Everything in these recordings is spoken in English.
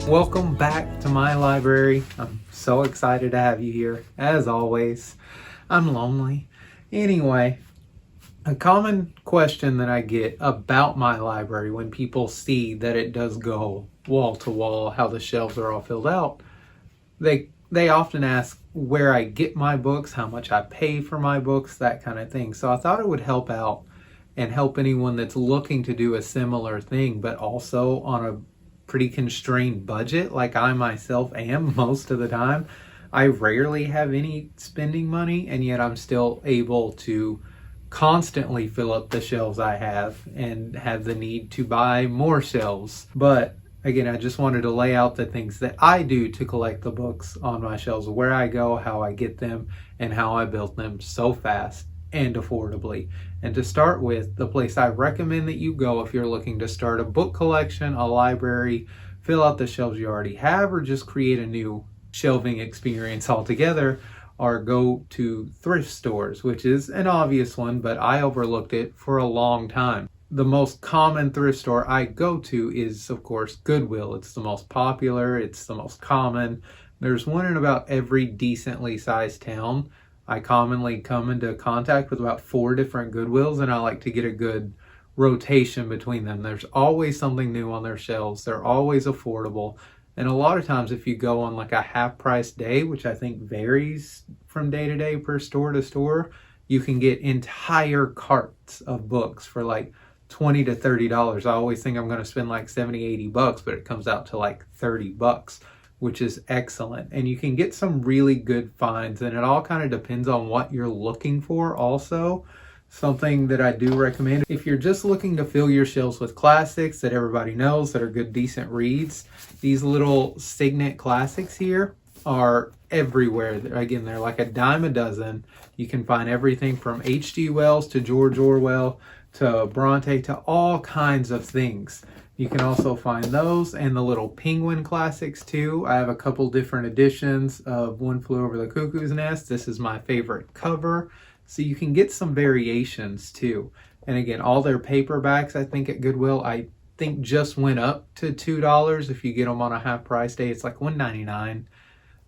Welcome back to my library. I'm so excited to have you here. As always, I'm lonely. Anyway, a common question that I get about my library when people see that it does go wall to wall, how the shelves are all filled out, they often ask where I get my books, how much I pay for my books, that kind of thing. So I thought it would help out and help anyone that's looking to do a similar thing, but also on a pretty constrained budget like I myself am most of the time. I rarely have any spending money, and yet I'm still able to constantly fill up the shelves I have and have the need to buy more shelves. But again, I just wanted to lay out the things that I do to collect the books on my shelves, where I go, how I get them, and how I built them so fast and affordably. And to start with, the place I recommend that you go if you're looking to start a book collection, a library, fill out the shelves you already have, or just create a new shelving experience altogether, are go to thrift stores, which is an obvious one, but I overlooked it for a long time. The most common thrift store I go to is, of course, Goodwill. It's the most popular, it's the most common. There's one in about every decently sized town. I commonly come into contact with about 4 different Goodwills, and I like to get a good rotation between them. There's always something new on their shelves. They're always affordable. And a lot of times if you go on like a half price day, which I think varies from day to day per store to store, you can get entire carts of books for like $20 to $30. I always think I'm going to spend like $70, $80, but it comes out to like $30, which is excellent. And you can get some really good finds, and it all kind of depends on what you're looking for also. Something that I do recommend, if you're just looking to fill your shelves with classics that everybody knows that are good, decent reads, these little Signet classics here are everywhere. Again, they're like a dime a dozen. You can find everything from H.G. Wells to George Orwell to Bronte to all kinds of things. You can also find those and the little Penguin classics too. I have a couple different editions of One Flew Over the Cuckoo's Nest. This is my favorite cover. So you can get some variations too. And again, all their paperbacks, I think at Goodwill, I think just went up to $2. If you get them on a half price day, it's like $1.99.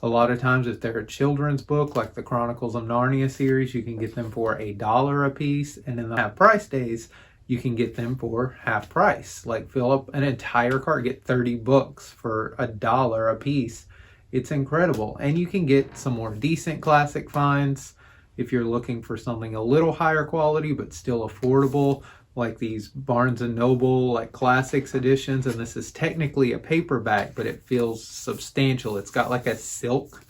A lot of times if they're a children's book, like the Chronicles of Narnia series, you can get them for $1 a piece. And in the half price days, you can get them for half price. Like fill up an entire cart, get 30 books for $1 a piece. It's incredible. And you can get some more decent classic finds if you're looking for something a little higher quality but still affordable, like these Barnes & Noble like classics editions. And this is technically a paperback, but it feels substantial. It's got like a silk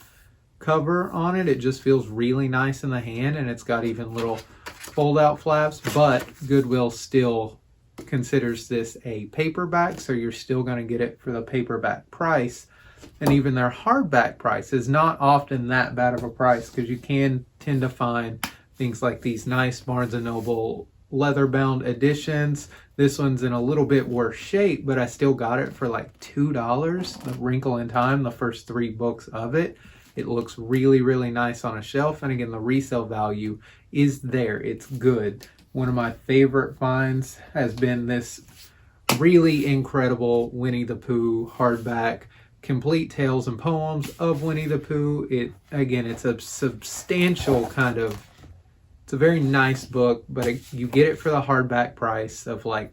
cover on it. It just feels really nice in the hand, and it's got even little fold out flaps, but Goodwill still considers this a paperback, so you're still going to get it for the paperback price. And even their hardback price is not often that bad of a price, because you can tend to find things like these nice Barnes & Noble leather-bound editions. This one's in a little bit worse shape, but I still got it for like $2. The Wrinkle in Time, the first 3 books of it. It looks really, really nice on a shelf. And again, the resale value is there. It's good. One of my favorite finds has been this really incredible Winnie the Pooh hardback, Complete Tales and Poems of Winnie the Pooh. It's a substantial kind of, it's a very nice book, but you get it for the hardback price of like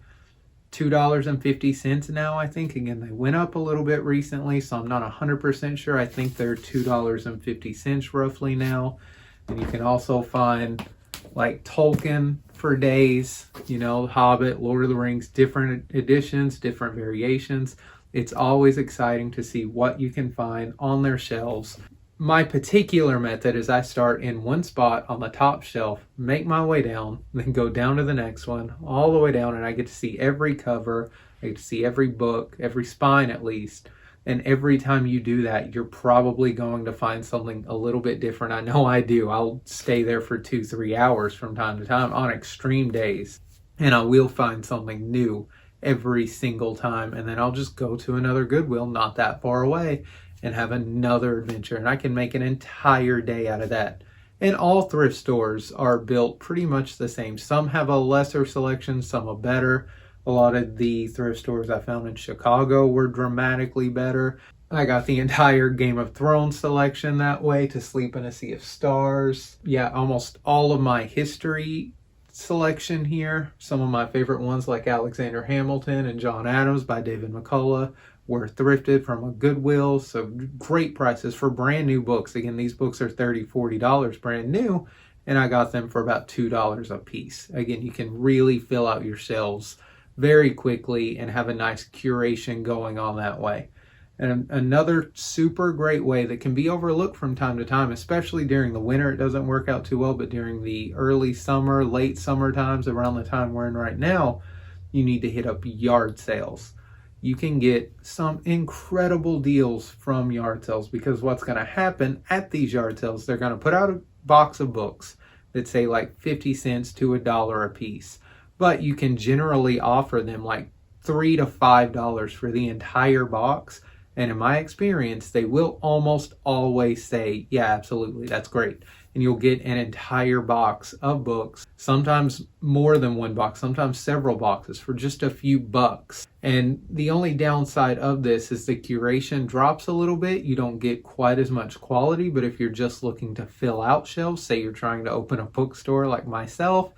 $2.50 now, I think. Again, they went up a little bit recently, so I'm not 100% sure. I think they're $2.50 roughly now. And you can also find like Tolkien for days, Hobbit, Lord of the Rings, different editions, different variations. It's always exciting to see what you can find on their shelves. My particular method is I start in one spot on the top shelf, make my way down, then go down to the next one, all the way down, and I get to see every cover, I get to see every book, every spine at least. And every time you do that, you're probably going to find something a little bit different. I know I do. I'll stay there for 2-3 hours from time to time on extreme days, and I will find something new every single time. And then I'll just go to another Goodwill not that far away and have another adventure, and I can make an entire day out of that. And all thrift stores are built pretty much the same. Some have a lesser selection, some a better, A lot of the thrift stores I found in Chicago were dramatically better. I got the entire Game of Thrones selection that way, To Sleep in a Sea of Stars. Yeah, almost all of my history selection here. Some of my favorite ones like Alexander Hamilton and John Adams by David McCullough were thrifted from a Goodwill. So great prices for brand new books. Again, these books are $30, $40 brand new, and I got them for about $2 a piece. Again, you can really fill out your shelves very quickly and have a nice curation going on that way. And another super great way that can be overlooked from time to time, especially during the winter, it doesn't work out too well, but during the early summer, late summer times, around the time we're in right now, you need to hit up yard sales. You can get some incredible deals from yard sales, because what's going to happen at these yard sales, they're going to put out a box of books that say like 50 cents to $1 a piece, but you can generally offer them like $3 to $5 for the entire box. And in my experience, they will almost always say, yeah, absolutely, that's great. And you'll get an entire box of books, sometimes more than one box, sometimes several boxes for just a few bucks. And the only downside of this is the curation drops a little bit. You don't get quite as much quality, but if you're just looking to fill out shelves, say you're trying to open a bookstore like myself,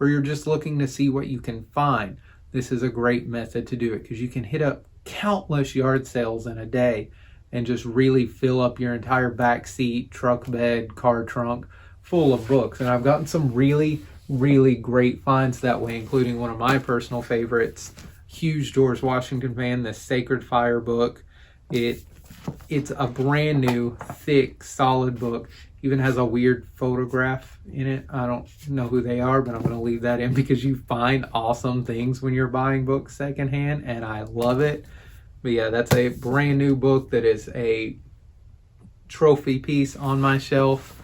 or you're just looking to see what you can find, this is a great method to do it, because you can hit up countless yard sales in a day and just really fill up your entire back seat, truck bed, car trunk full of books. And I've gotten some really, really great finds that way, including one of my personal favorites, huge George Washington fan, the Sacred Fire book. It's a brand new, thick, solid book. Even has a weird photograph in it. I don't know who they are, but I'm going to leave that in, because you find awesome things when you're buying books secondhand, and I love it. But yeah, that's a brand new book that is a trophy piece on my shelf.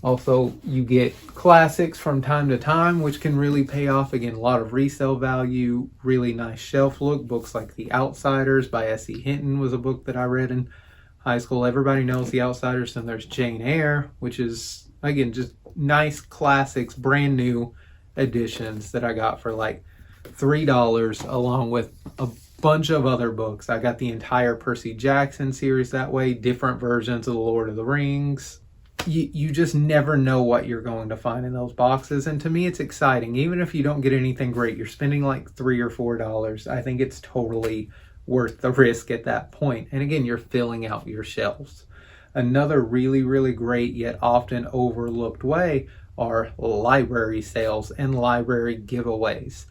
Also, you get classics from time to time, which can really pay off. Again, a lot of resale value, really nice shelf look. Books like The Outsiders by S.E. Hinton was a book that I read in high school. Everybody knows The Outsiders. And there's Jane Eyre, which is, again, just nice classics, brand new editions that I got for like $3, along with a bunch of other books. I got the entire Percy Jackson series that way, different versions of The Lord of the Rings. You just never know what you're going to find in those boxes. And to me, it's exciting. Even if you don't get anything great, you're spending like $3 or $4. I think it's totally worth the risk at that point. And again, you're filling out your shelves. Another really, really great yet often overlooked way are library sales and library giveaways.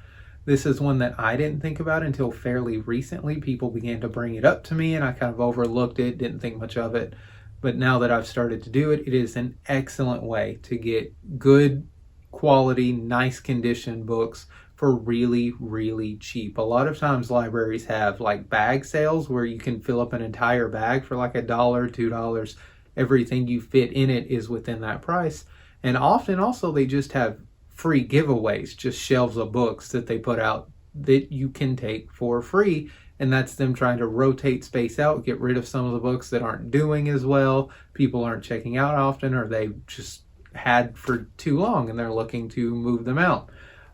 This is one that I didn't think about until fairly recently. People began to bring it up to me, and I kind of overlooked it, didn't think much of it. But now that I've started to do it, it is an excellent way to get good quality, nice condition books for really, really cheap. A lot of times libraries have like bag sales where you can fill up an entire bag for like $1, $2. Everything you fit in it is within that price. And often also they just have free giveaways, just shelves of books that they put out that you can take for free. And that's them trying to rotate space out, get rid of some of the books that aren't doing as well, people aren't checking out often, or they just had for too long and they're looking to move them out.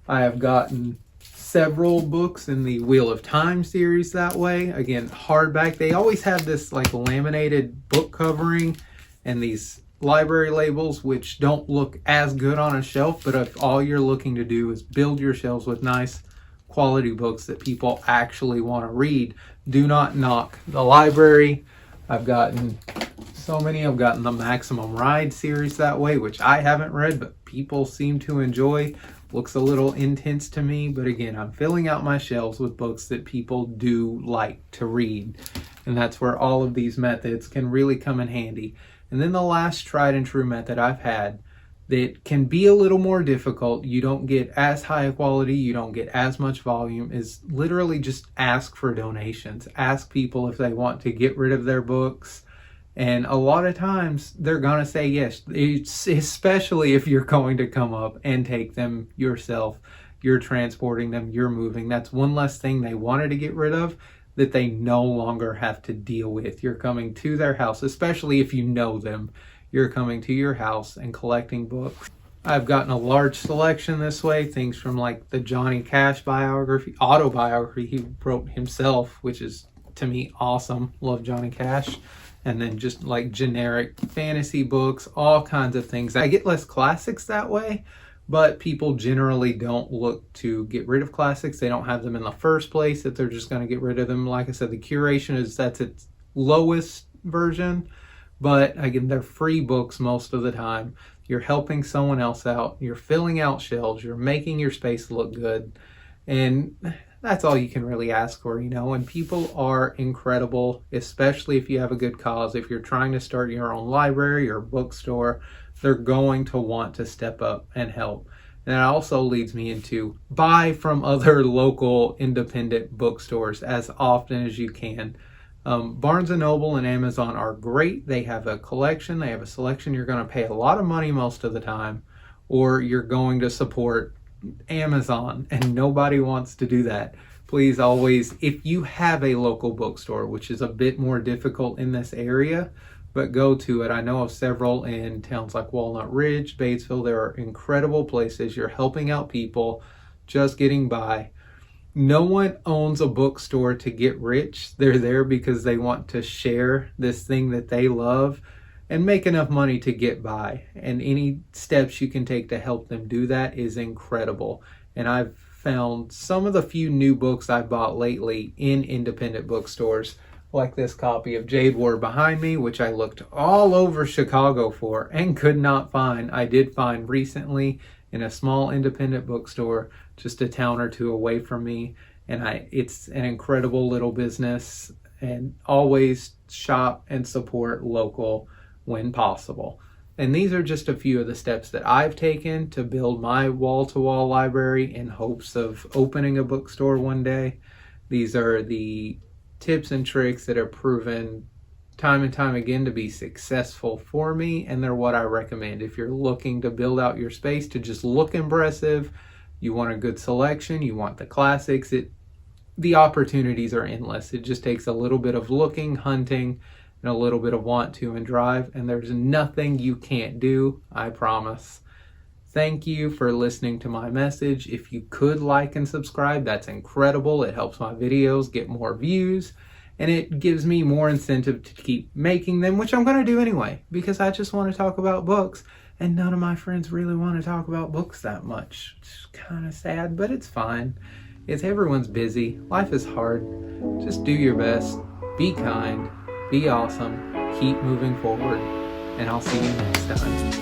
I have gotten several books in the Wheel of Time series that way. Again, hardback. They always have this like laminated book covering and these library labels, which don't look as good on a shelf, but if all you're looking to do is build your shelves with nice quality books that people actually want to read, do not knock the library. I've gotten so many. I've gotten the Maximum Ride series that way, which I haven't read, but people seem to enjoy. Looks a little intense to me, but again, I'm filling out my shelves with books that people do like to read. And that's where all of these methods can really come in handy. And then the last tried and true method I've had that can be a little more difficult, you don't get as high a quality, you don't get as much volume, is literally just ask for donations. Ask people if they want to get rid of their books. And a lot of times they're going to say yes, especially if you're going to come up and take them yourself. You're transporting them, you're moving. That's one less thing they wanted to get rid of that they no longer have to deal with. You're coming to their house, especially if you know them. You're coming to your house and collecting books. I've gotten a large selection this way, things from like the Johnny Cash biography, autobiography he wrote himself, which is to me awesome. Love Johnny Cash. And then just like generic fantasy books, all kinds of things. I get less classics that way, but people generally don't look to get rid of classics. They don't have them in the first place, that they're just going to get rid of them. Like I said, the curation that's its lowest version, but again, they're free books most of the time. You're helping someone else out, you're filling out shelves, you're making your space look good, and that's all you can really ask for, you know. And people are incredible, especially if you have a good cause. If you're trying to start your own library or bookstore, they're going to want to step up and help. And that also leads me into buy from other local independent bookstores as often as you can. Barnes & Noble and Amazon are great. They have a collection, they have a selection. You're going to pay a lot of money most of the time, or you're going to support Amazon, and nobody wants to do that. Please always, if you have a local bookstore, which is a bit more difficult in this area, but go to it. I know of several in towns like Walnut Ridge, Batesville. There are incredible places. You're helping out people just getting by. No one owns a bookstore to get rich. They're there because they want to share this thing that they love and make enough money to get by. And any steps you can take to help them do that is incredible. And I've found some of the few new books I've bought lately in independent bookstores, like this copy of Jade War behind me, which I looked all over Chicago for and could not find. I did find recently in a small independent bookstore just a town or two away from me, and it's an incredible little business. And always shop and support local when possible. And these are just a few of the steps that I've taken to build my wall-to-wall library in hopes of opening a bookstore one day. These are the tips and tricks that have proven time and time again to be successful for me, and they're what I recommend. If you're looking to build out your space to just look impressive, you want a good selection, you want the classics, the opportunities are endless. It just takes a little bit of looking, hunting, and a little bit of want to and drive, and there's nothing you can't do, I promise. Thank you for listening to my message. If you could like and subscribe, that's incredible. It helps my videos get more views, and it gives me more incentive to keep making them, which I'm going to do anyway, because I just want to talk about books, and none of my friends really want to talk about books that much. It's kind of sad, but it's fine. Everyone's busy. Life is hard. Just do your best. Be kind. Be awesome. Keep moving forward. And I'll see you next time.